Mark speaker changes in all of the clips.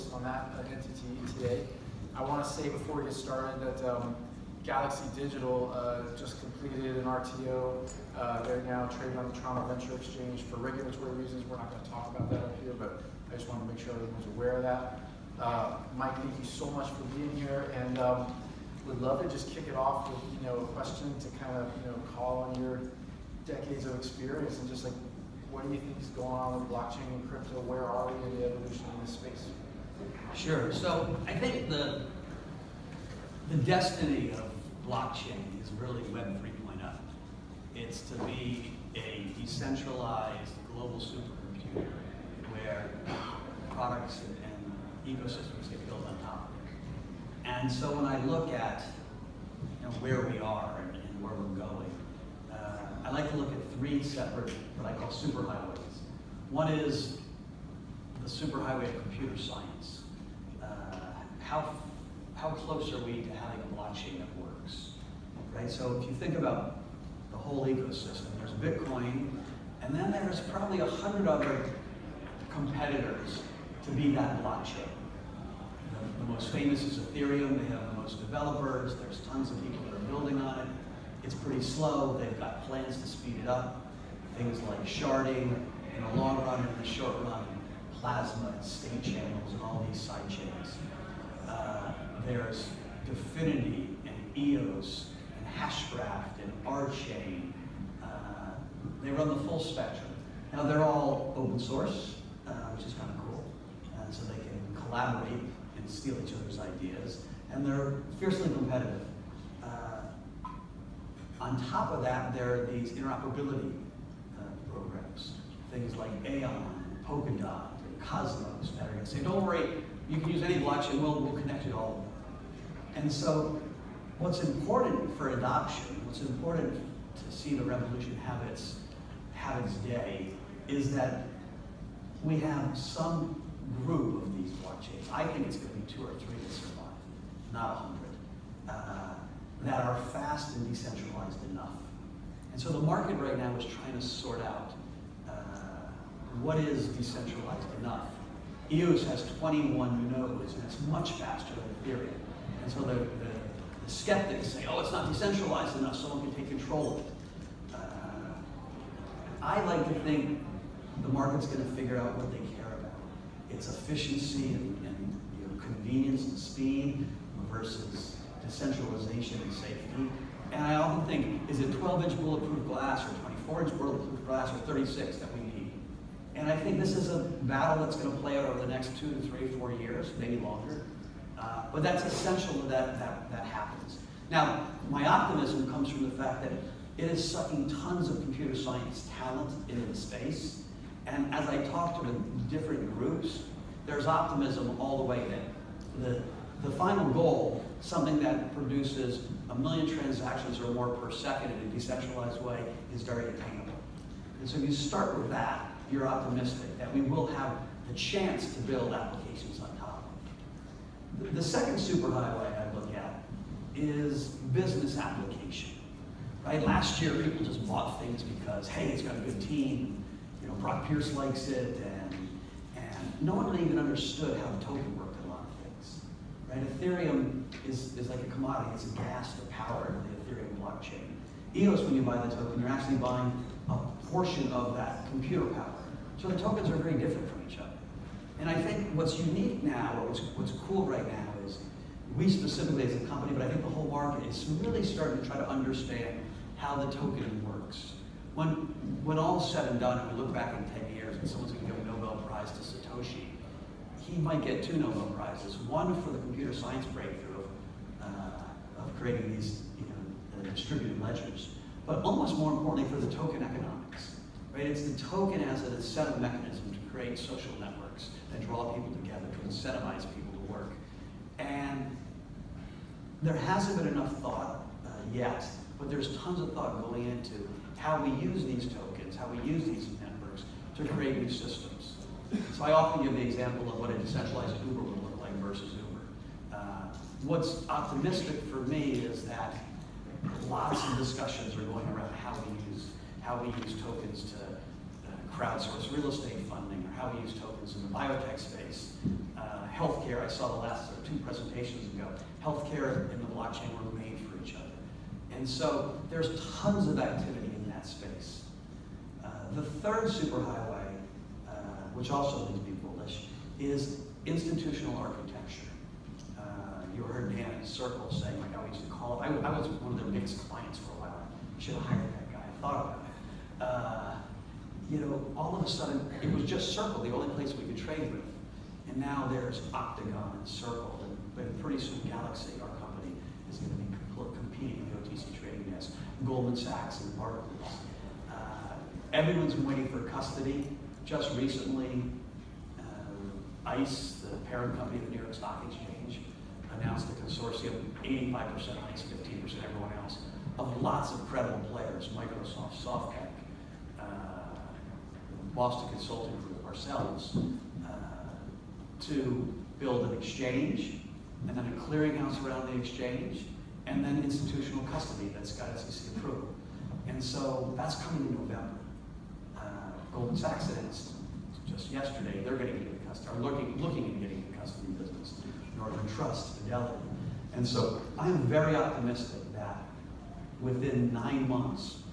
Speaker 1: focused on that entity today. I want to say before we get started that Galaxy Digital just completed an RTO. They're now trading on the Toronto Venture Exchange for regulatory reasons. We're not going to talk about that up here, but I just want to make sure everyone's aware of that. Mike, thank you so much for being here, and would love to just kick it off with a question to kind of call on your decades of experience and just like, what do you think is going on with blockchain and crypto? Where are we in the evolution in this space?
Speaker 2: Sure. So I think the destiny of blockchain is really Web 3.0. It's to be a decentralized global supercomputer where products and ecosystems get built on top of it. And so when I look at where we are and where we're going, I like to look at three separate, what I call superhighways. One is the superhighway of computer science. How close are we to having a blockchain that works, right? So if you think about the whole ecosystem, there's Bitcoin, and then there's probably 100 other competitors to be that blockchain. The most famous is Ethereum. They have the most developers. There's tons of people that are building on it. It's pretty slow. They've got plans to speed it up. Things like sharding in the long run and in the short run, plasma and state channels and all these side chains. There's Dfinity and EOS and Hashgraph and RChain. They run the full spectrum. Now they're all open source, which is kind of cool. So they can collaborate and steal each other's ideas. And they're fiercely competitive. On top of that, there are these interoperability programs. Things like Aeon, Polkadot, and Cosmos that are going to say, don't worry, you can use any blockchain, we'll connect you to all of them. And so what's important for adoption, what's important to see the revolution have its day, is that we have some group of these blockchains. I think it's going to be 2 or 3 that survive, not 100, that are fast and decentralized enough. And so the market right now is trying to sort out what is decentralized enough. EOS has 21 nodes, and it's much faster than Ethereum. And so the skeptics say, oh, it's not decentralized enough, someone can take control of it. I like to think the market's going to figure out what they care about. It's efficiency and convenience and speed versus decentralization and safety. And I often think, is it 12-inch bulletproof glass or 24-inch bulletproof glass or 36 that we need? And I think this is a battle that's going to play out over the next 2 to 3, 4 years, maybe longer. But that's essential that happens. Now, my optimism comes from the fact that it is sucking tons of computer science talent into the space. And as I talk to the different groups, there's optimism all the way in. The final goal, something that produces 1 million transactions or more per second in a decentralized way, is very attainable. And so if you start with that, you're optimistic that we will have the chance to build applications on top of it. The second superhighway I look at is business application. Right? Last year, people just bought things because, hey, it's got a good team. Brock Pierce likes it, and no one really even understood how the token worked in a lot of things. Right? Ethereum is like a commodity. It's a gas to power the Ethereum blockchain. EOS, when you buy the token, you're actually buying a portion of that computer power. So the tokens are very different from each other. And I think what's unique now, or what's cool right now, is we specifically as a company, but I think the whole market is really starting to try to understand how the token works. When all is said and done, and we look back in 10 years and someone's going to give a Nobel Prize to Satoshi, he might get 2 Nobel Prizes. One for the computer science breakthrough of creating these distributed ledgers, but almost more importantly for the token economics. Right? It's the token as an incentive mechanism to create social networks that draw people together, to incentivize people to work. And there hasn't been enough thought yet, but there's tons of thought going into how we use these tokens, how we use these networks to create new systems. So I often give the example of what a decentralized Uber would look like versus Uber. What's optimistic for me is that lots of discussions are going around how we use tokens to crowdsource real estate funding, or how we use tokens in the biotech space, healthcare, I saw the last 2 presentations ago. Healthcare and the blockchain were made for each other. And so there's tons of activity in that space. The third superhighway, which also leads me bullish, is institutional architecture. You heard Dan at Circle saying, like I used to call it, I was one of their biggest clients for a while. I should have hired that guy, I thought about it. All of a sudden, it was just Circle, the only place we could trade with. And now there's Octagon and Circle, but pretty soon Galaxy, our company, is going to be competing with the OTC trading desk, Goldman Sachs and Barclays. Everyone's been waiting for custody. Just recently, ICE, the parent company of the New York Stock Exchange, announced a consortium, 85% ICE, 15% everyone else, of lots of credible players, Microsoft, SoftBank, Boston Consulting Group, ourselves, to build an exchange, and then a clearinghouse around the exchange, and then institutional custody that's got SEC approval. And so that's coming in November. Goldman Sachs announced just yesterday they're going to get into custody, are looking at getting into custody business, Northern Trust, Fidelity. And so I'm very optimistic that within 9 months,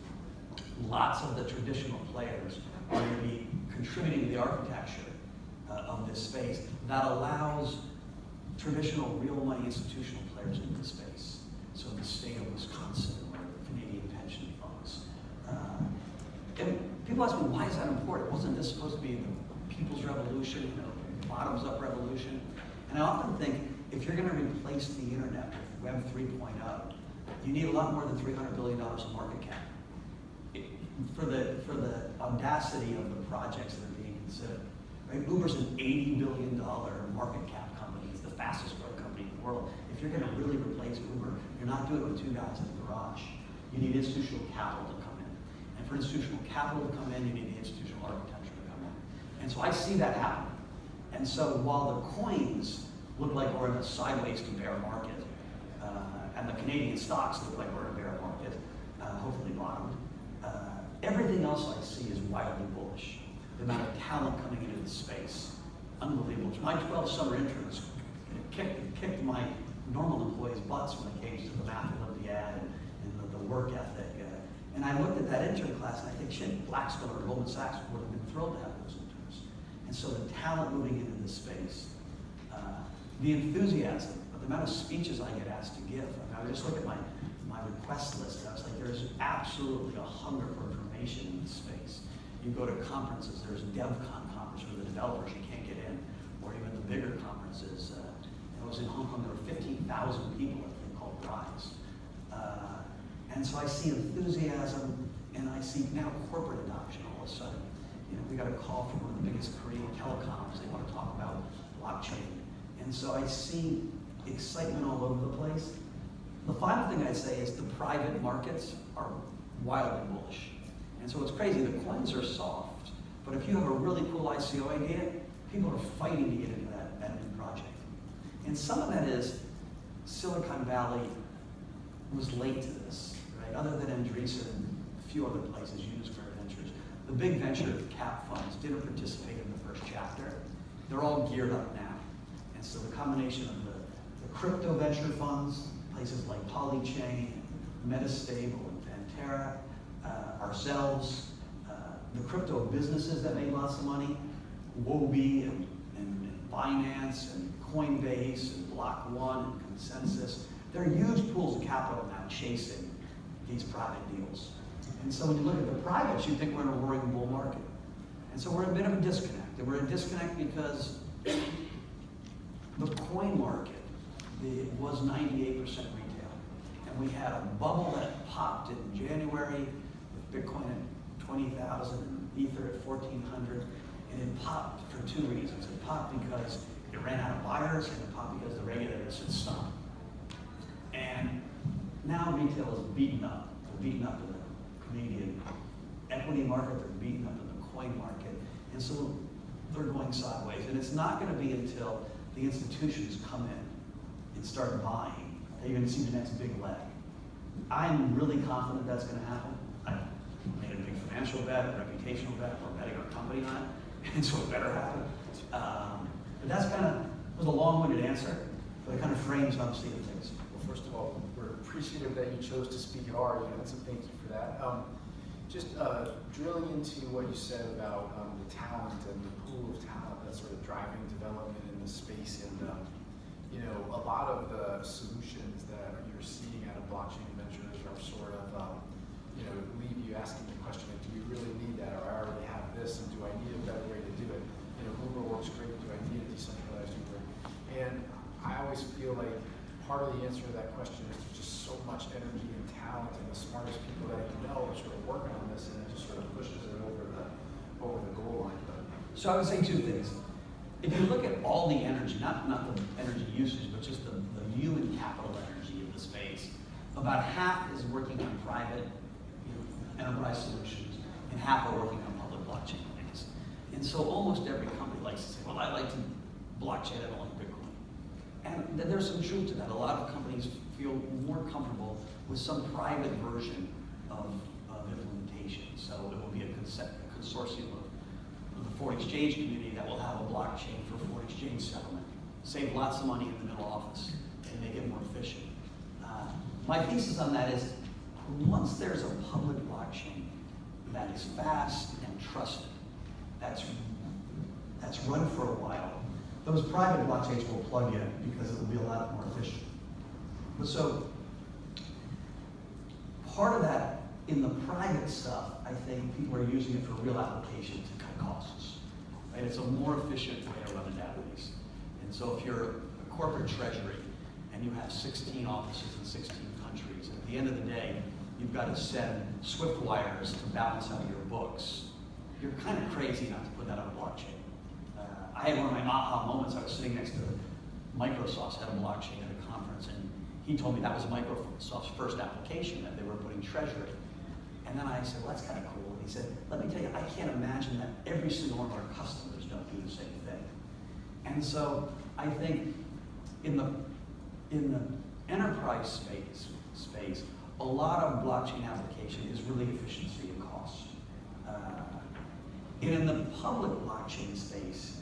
Speaker 2: lots of the traditional players are going to be contributing to the architecture of this space that allows traditional real money institutional players into the space. So the state of Wisconsin or Canadian pension funds. And people ask me, why is that important? Wasn't this supposed to be the people's revolution, bottoms-up revolution? And I often think, if you're going to replace the internet with Web 3.0, you need a lot more than $300 billion of market cap. For the audacity of the projects that are being considered. Right? Uber's an $80 billion market cap company. It's the fastest growing company in the world. If you're going to really replace Uber, you're not doing it with 2 guys in the garage. You need institutional capital to come in. And for institutional capital to come in, you need the institutional architecture to come in. And so I see that happening. And so while the coins look like we're in a sideways to bear market, and the Canadian stocks look like we're in a bear market, hopefully bottomed, everything else I see is wildly bullish. The amount of talent coming into the space, unbelievable. My 12 summer interns kicked my normal employees' butts when it came to the math Olympiad and the work ethic. And I looked at that intern class and I think, shit, Blackstone or Goldman Sachs would have been thrilled to have those interns. And so the talent moving into this space, the enthusiasm, the amount of speeches I get asked to give. I just look at my request list and I was like, there's absolutely a hunger for information in this space. You go to conferences, there's DevCon conference where the developers you can't get in, or even the bigger conferences. I was in Hong Kong, there were 15,000 people at a thing called Rise. And so I see enthusiasm, and I see now corporate adoption all of a sudden. We got a call from one of the biggest Korean telecoms. They want to talk about blockchain. And so I see excitement all over the place. The final thing I'd say is the private markets are wildly bullish. And so it's crazy, the coins are soft, but if you have a really cool ICO idea, people are fighting to get into that new project. And some of that is Silicon Valley was late to this, right? Other than Andreessen and a few other places, Unisquare Ventures, the big venture cap funds didn't participate in the first chapter. They're all geared up now. And so the combination of the crypto venture funds, places like Polychain, Metastable, and Pantera, ourselves, the crypto businesses that made lots of money, Wobi and Binance and Coinbase and Block One and Consensus. They're huge pools of capital now chasing these private deals. And so when you look at the privates, you think we're in a roaring bull market. And so we're in a bit of a disconnect. And we're in a disconnect because the coin market was 98% retail. And we had a bubble that popped in January with Bitcoin at 20,000 and Ether at 1,400. And it popped for 2 reasons. It popped because it ran out of buyers, and it popped because the regulators said stop. And now retail is beaten up. They're beaten up in the Canadian equity market, they're beaten up in the coin market. And so they're going sideways. And it's not going to be until the institutions come in and start buying that you're going to see the next big leg. I'm really confident that's going to happen. I made a big financial bet, a reputational bet, we're betting our company on it, and so it better happen. But that's kind of, was a long-winded answer, but it kind of frames how I'm seeing things.
Speaker 1: Well, first of all, we're appreciative that you chose to speak at our event, so thank you for that. Just drilling into what you said about the talent and the pool of talent that's sort of driving development in the space, and you know, a lot of the solutions that you're seeing out of blockchain ventures are sort of you know, leave you asking the question, like, do you really need that, or I already have this, and do I need a better way to do it? You know, Uber works great. Do I need a decentralized Uber? And I always feel like part of the answer to that question is there's just so much energy and talent, and the smartest people that you know are sort of working on this, and it just sort of pushes it over the goal line. But
Speaker 2: So I would say two things. If you look at all the energy, not the energy usage, but just the human capital energy of the space, about half is working on private, you know, enterprise solutions, and half are working on public blockchain things. And so almost every company likes to say, well, I like to blockchain, I don't like Bitcoin. And there's some truth to that. A lot of companies feel more comfortable with some private version of implementation. So it will be a consortium of the foreign exchange community that will have a blockchain for foreign exchange settlement, save lots of money in the middle office, and make it more efficient. My thesis on that is, once there's a public blockchain that is fast and trusted, that's run for a while, those private blockchains will plug in because it will be a lot more efficient. But so, part of that, in the private stuff, I think people are using it for real application to cut costs. Right? It's a more efficient way to run a database. And so if you're a corporate treasury and you have 16 offices in 16 countries, and at the end of the day, you've got to send Swift wires to balance out your books, you're kind of crazy not to put that on a blockchain. I had one of my aha moments. I was sitting next to Microsoft's head of blockchain at a conference, and he told me that was Microsoft's first application, that they were putting treasury. And then I said, well, that's kind of cool. And he said, let me tell you, I can't imagine that every single one of our customers don't do the same thing. And so I think in the enterprise space, a lot of blockchain application is really efficiency and cost. And in the public blockchain space,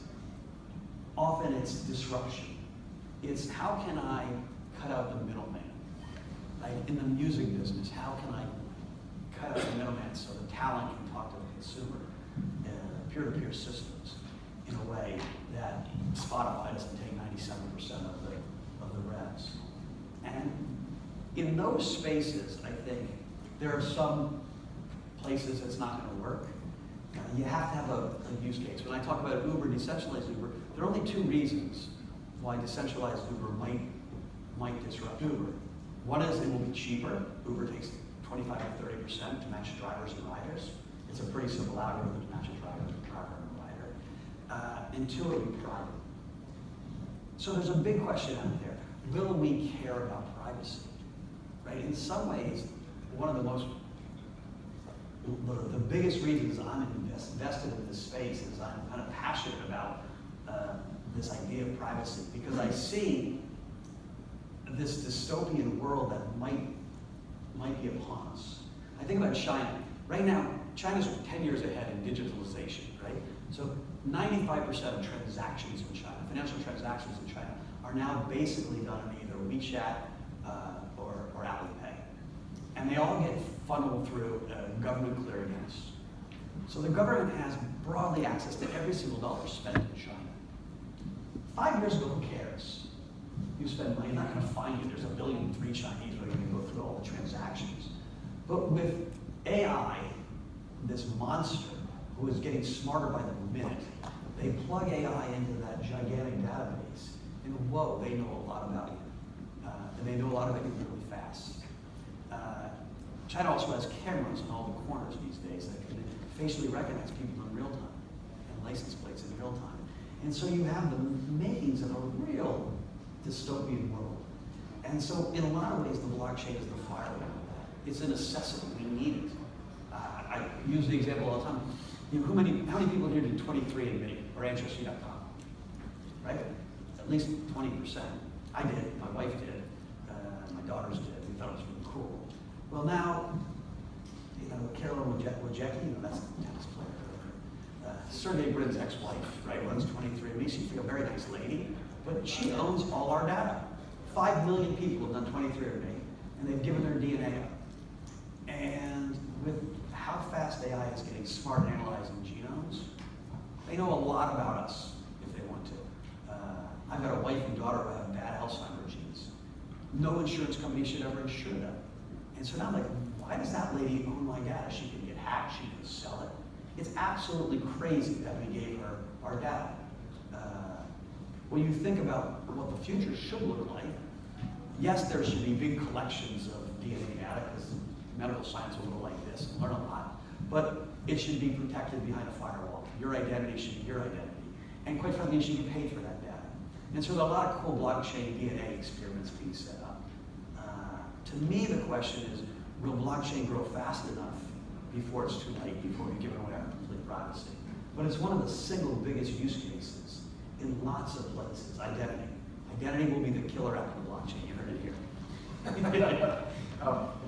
Speaker 2: often it's disruption. It's how can I cut out the middleman? Right? In the music business, how can I cut out the middleman so the talent can talk to the consumer? Peer-to-peer systems in a way that Spotify doesn't take 97% of the revs. And in those spaces, I think there are some places it's not going to work. You have to have a use case. When I talk about Uber, decentralized Uber, there are only two reasons why decentralized Uber might disrupt Uber. One is it will be cheaper. Uber takes 25 to 30% to match drivers and riders. It's a pretty simple algorithm to match a driver and a rider. And two, it will be private. So there's a big question out there. Will we care about privacy? Right? In some ways, one of the biggest reasons I'm invested in this space is I'm kind of passionate about this idea of privacy, because I see this dystopian world that might be upon us. I think about China. Right now, China's 10 years ahead in digitalization, right? So 95% of transactions in China, financial transactions in China, are now basically done in either WeChat or Alipay. And they all get funneled through a government clearinghouse. So the government has broadly access to every single dollar spent in China. 5 years ago, who cares? You spend money, you're not going to find you. There's 1.3 billion Chinese who are going to go through all the transactions. But with AI, this monster who is getting smarter by the minute, they plug AI into that gigantic database, and whoa, they know a lot about you. And they know a lot about you really fast. China also has cameras in all the corners these days that can facially recognize people in real time, and license plates in real time. And so you have the makings of a real dystopian world. And so in a lot of ways, the blockchain is the firewall. It's a necessity. We need it. I use the example all the time. You know, how many people here did 23andMe or Ancestry.com? Right? At least 20%. I did. My wife did. My daughters did. We thought it was really cool. Well, now, you know, Carolyn Wojcicki, you know, that's a tennis player. Sergey Brin's ex-wife, right, runs 23andMe. She's a very nice lady. But she owns all our data. 5 million people have done 23andMe, and they've given their DNA up. And with how fast AI is getting smart at analyzing genomes, they know a lot about us if they want to. I've got a wife and daughter who have bad Alzheimer's genes. No insurance company should ever insure them. And so now I'm like, why does that lady own my data? She can get hacked, she can sell it. It's absolutely crazy that we gave her our data. When you think about what the future should look like, yes, there should be big collections of DNA data because medical science will go like this and learn a lot, but it should be protected behind a firewall. Your identity should be your identity. And quite frankly, you should get paid for that data. And so there are a lot of cool blockchain DNA experiments being set up. To me, the question is, will blockchain grow fast enough before it's too late, before we've given away our complete privacy? But it's one of the single biggest use cases in lots of places, identity. Identity will be the killer app of blockchain. You heard it here.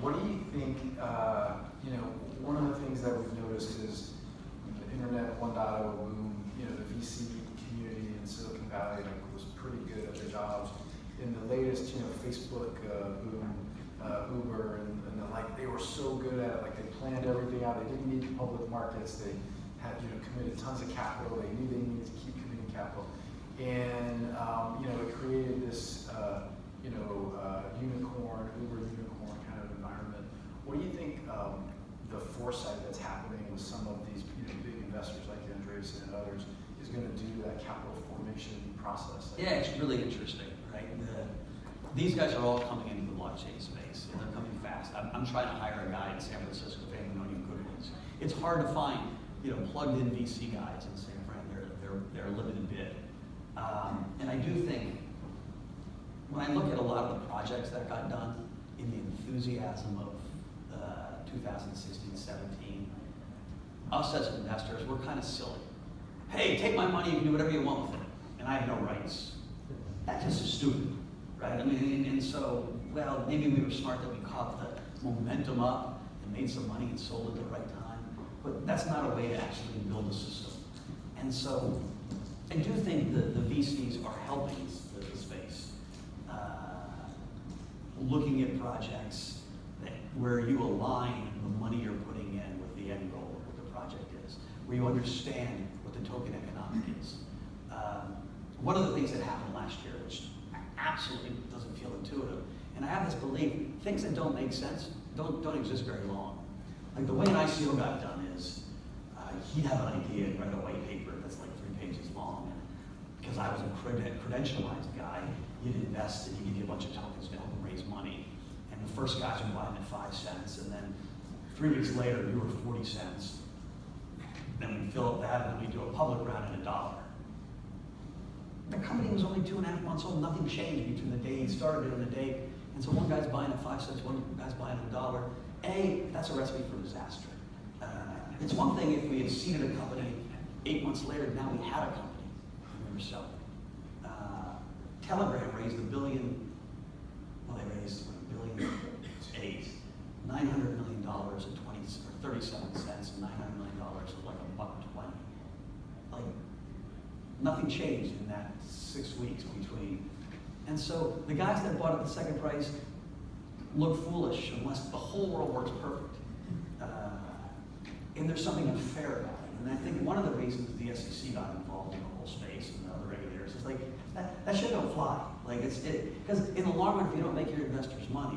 Speaker 1: What do you think, one of the things that we've noticed is the internet 1.0 boom, the VC community in Silicon Valley was pretty good at their jobs. In the latest, Facebook boom, Uber, and they were so good at it, they planned everything out. They didn't need the public markets. They had, committed tons of capital. They knew they needed to keep committing capital. And, it created this, unicorn, Uber unicorn kind of environment. What do you think the foresight that's happening with some of these big investors like Andreessen and others is going to do to that capital formation process?
Speaker 2: Yeah, it's really interesting, right? These guys are all coming into the blockchain space, and they're coming fast. I'm trying to hire a guy in San Francisco, if anyone knows who good it is. It's hard to find, plugged-in VC guys in San Fran. They're a limited bid. And I do think, when I look at a lot of the projects that got done in the enthusiasm of 2016, 17, us as investors, we're kind of silly. Hey, take my money, you can do whatever you want with it, and I have no rights. That just is stupid, right? And so, well, maybe we were smart that we caught the momentum up and made some money and sold at the right time, but that's not a way to actually build a system. And so, I do think that the VCs are helping the space, looking at projects where you align the money you're putting in with the end goal of what the project is, where you understand what the token economic is. One of the things that happened last year, which absolutely doesn't feel intuitive, and I have this belief, things that don't make sense don't exist very long. Like the way an ICO got done is, he'd have an idea and write a white paper that's like 3 pages long. And because I was a credentialized guy, you'd invest and he'd give you a bunch of tokens to help him raise money. And the first guys were buying at 5 cents, and then 3 weeks later, you were 40 cents. Then we fill up that, and then we do a public round at $1. The company was only 2.5 months old. Nothing changed between the day he started and the day. And so one guy's buying at 5 cents, one guy's buying at $1. That's a recipe for disaster. It's one thing if we had seeded a company 8 months later, now we had a company we were selling. Telegram raised $1 billion, well, they raised $1.8 billion, $900 million at 37 cents, and $900 million at like $1.20. Like, nothing changed in that 6 weeks between. And so the guys that bought at the second price look foolish unless the whole world works perfect. And there's something unfair about it. And I think one of the reasons the SEC got involved in the whole space and the other regulators is like, that shit don't fly. Like because in the long run, if you don't make your investors money,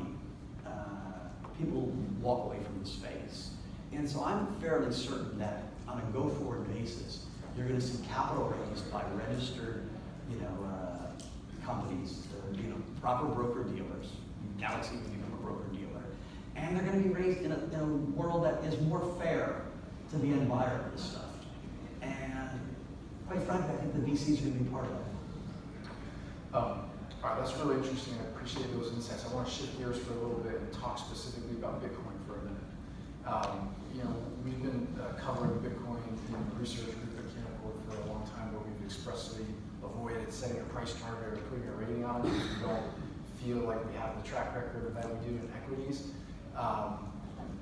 Speaker 2: people walk away from the space. And so I'm fairly certain that on a go-forward basis, you're going to see capital raised by registered, companies, proper broker-dealers. Galaxy will become a broker-dealer. And they're going to be raised in a world that is more fair to the end buyer of this stuff. And quite frankly, I think the VCs are going to be part of that.
Speaker 1: All right, that's really interesting. I appreciate those insights. I want to shift gears for a little bit and talk specifically about Bitcoin for a minute. We've been covering Bitcoin in the research group at Canaccord for a long time, but we've expressly avoided setting a price target or putting a rating on it because we don't feel like we have the track record of that we do in equities.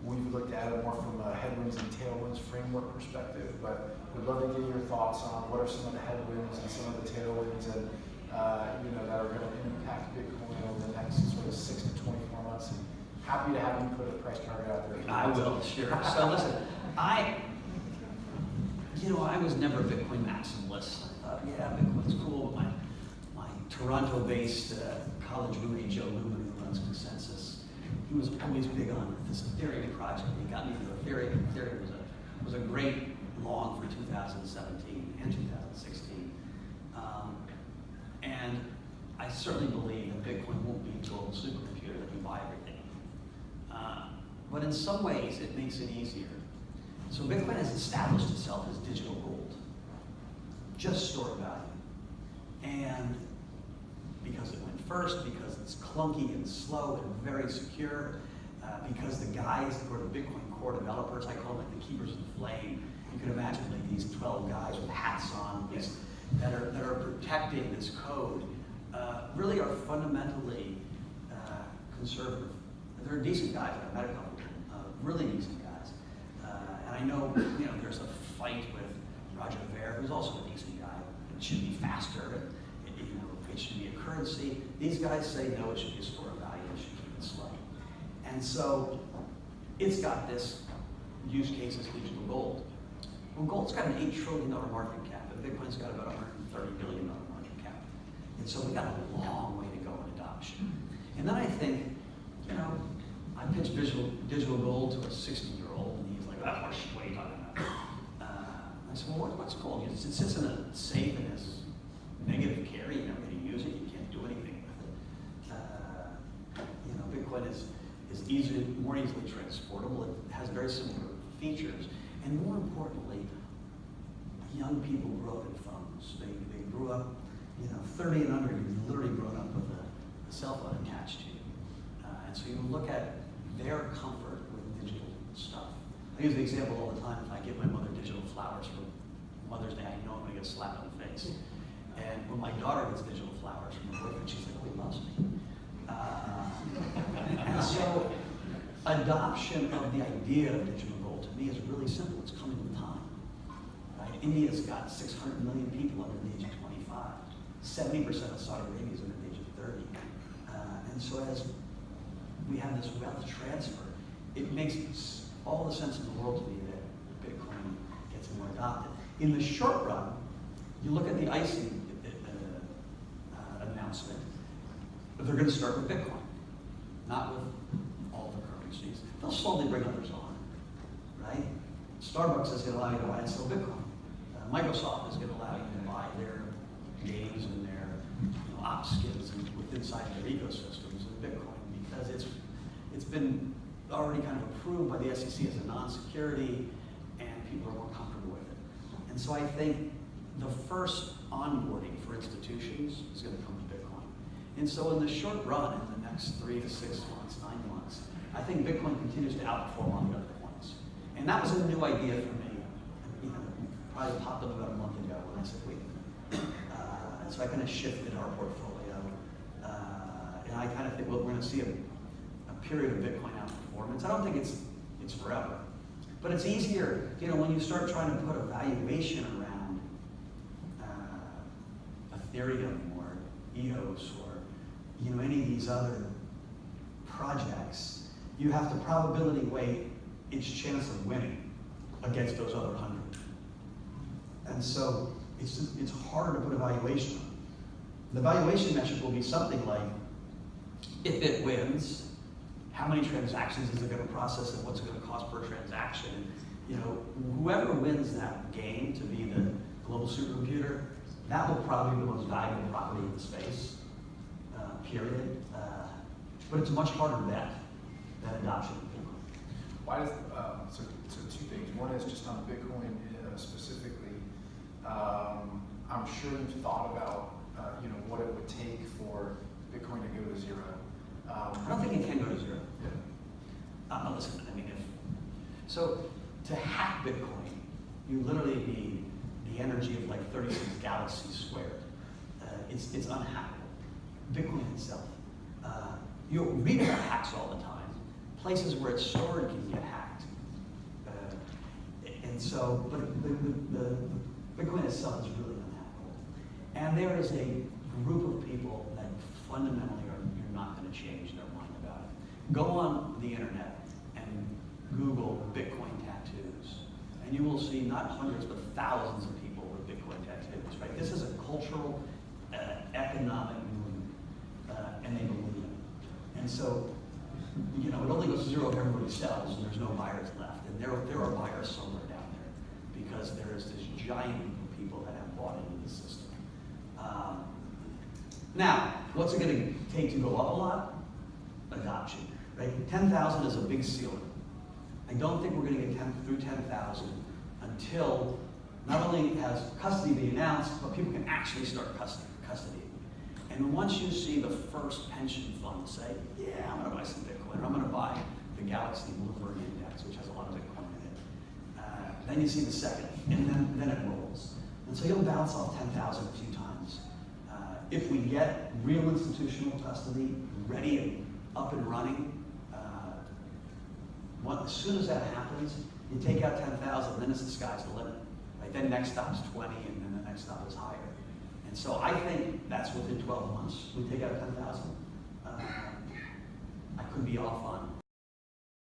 Speaker 1: We've looked at it more from a headwinds and tailwinds framework perspective, but we'd love to get your thoughts on what are some of the headwinds and some of the tailwinds, and that are going to impact Bitcoin over the next sort of 6 to 24 months. And happy to have you put a price target out there.
Speaker 2: I will, sure. So listen, I was never a Bitcoin maximalist. I thought, yeah, Bitcoin's cool. But my Toronto-based college roommate, Joe Lumen, who runs Consensus, he was always big on this Ethereum project. He got me into Ethereum. Ethereum was a great launch for 2017 and 2016. And I certainly believe that Bitcoin won't be a global supercomputer that can buy everything. But in some ways, it makes it easier. So Bitcoin has established itself as digital gold, just stored value. And because it went first, because it's clunky and slow and very secure, because the guys who are the Bitcoin core developers, I call them like the keepers of the flame. You can imagine like these 12 guys with hats on, that are protecting this code, really are fundamentally conservative. They're decent guys. I've met a couple of them, really decent guys. And I know, there's a fight with Roger Ver, who's also a decent guy. It should be faster. It should be a currency. These guys say no, it should be a store of value. It should keep it slow. And so it's got this use case as digital gold. Well, gold's got an $8 trillion market cap, and Bitcoin's got about $130 billion market cap. And so we got a long way to go in adoption. And then I think, I pitched digital gold to a 60-year-old, and he's like, what are you talking about? I said, well, what's gold? It sits in a safe and has negative carry. You're never going to use it. You can't do anything with it. Bitcoin is more easily transportable. It has very similar features. And more importantly, young people grow up in phones. They grew up, 30 and under, you've literally grown up with a cell phone attached to you. And so you look at their comfort with digital stuff. I use the example all the time. If I give my mother digital flowers for Mother's Day, I know I'm going to get a slap on the face. And when my daughter gets digital flowers from her boyfriend, she's like, oh, he loves me. And so adoption of the idea of digital gold to me is really simple. It's coming with time. Right? India's got 600 million people under the age of 25. 70% of Saudi Arabia is under the age of 30. And so as we have this wealth transfer, it makes all the sense in the world to me that Bitcoin gets more adopted. In the short run, you look at the icing announcement, but they're going to start with Bitcoin, not with all the currencies. They'll slowly bring others on, right? Starbucks is going to allow you to buy and sell Bitcoin. Microsoft is going to allow you to buy their games and their ops skins inside their ecosystems in Bitcoin, because it's been already kind of approved by the SEC as a non-security, and people are more comfortable with it. And so I think the first onboarding for institutions is going to come to Bitcoin. And so in the short run, in the next 3 to 6 months, 9 months, I think Bitcoin continues to outperform all the other coins. And that was a new idea for me. Probably popped up about a month ago when I said, wait a minute. And so I kind of shifted our portfolio. And I kind of think, well, we're going to see a period of Bitcoin outperformance. I don't think it's forever. But it's easier, when you start trying to put a valuation around Ethereum or EOS or any of these other projects, you have to probability weight its chance of winning against those other 100. And so it's harder to put a valuation on. The valuation metric will be something like, if it wins, how many transactions is it going to process and what's it going to cost per transaction? Whoever wins that game to be the global supercomputer, that will probably be the most valuable property in the space, period. But it's a much harder bet than adoption of Bitcoin.
Speaker 1: Why does, so two things. One is just on Bitcoin specifically. I'm sure you've thought about, what it would take for Bitcoin to go to zero.
Speaker 2: I don't think it can go to zero.
Speaker 1: Yeah.
Speaker 2: Listen, so to hack Bitcoin, you literally need the energy of like 36 galaxies squared. It's unhackable. Bitcoin itself. You read about hacks all the time. Places where it's stored can get hacked. And so, but the Bitcoin itself is really unhackable. And there is a group of people that fundamentally you're not going to change their mind about it. Go on the internet and Google Bitcoin tattoos, and you will see not hundreds but thousands of people with Bitcoin tattoos. Right? This is a cultural, economic movement, and they believe it. And so, it only goes to zero if everybody sells, and there's no buyers left. And there are buyers somewhere down there because there is this giant group of people that have bought into the system. Now, what's it going to take to go up a lot? Adoption, right? 10,000 is a big ceiling. I don't think we're going to get through 10,000 until not only has custody be announced, but people can actually start custody. And once you see the first pension fund say, yeah, I'm going to buy some Bitcoin, or I'm going to buy the Galaxy Bloomberg Index, which has a lot of Bitcoin in it, then you see the second, and then it rolls. And so you'll bounce off 10,000 a few times. If we get real institutional custody ready and up and running, as soon as that happens, you take out 10,000, then it's the sky's the limit. Right? Then next stop's 20, and then the next stop is higher. And so I think that's within 12 months we take out 10,000. I could be off on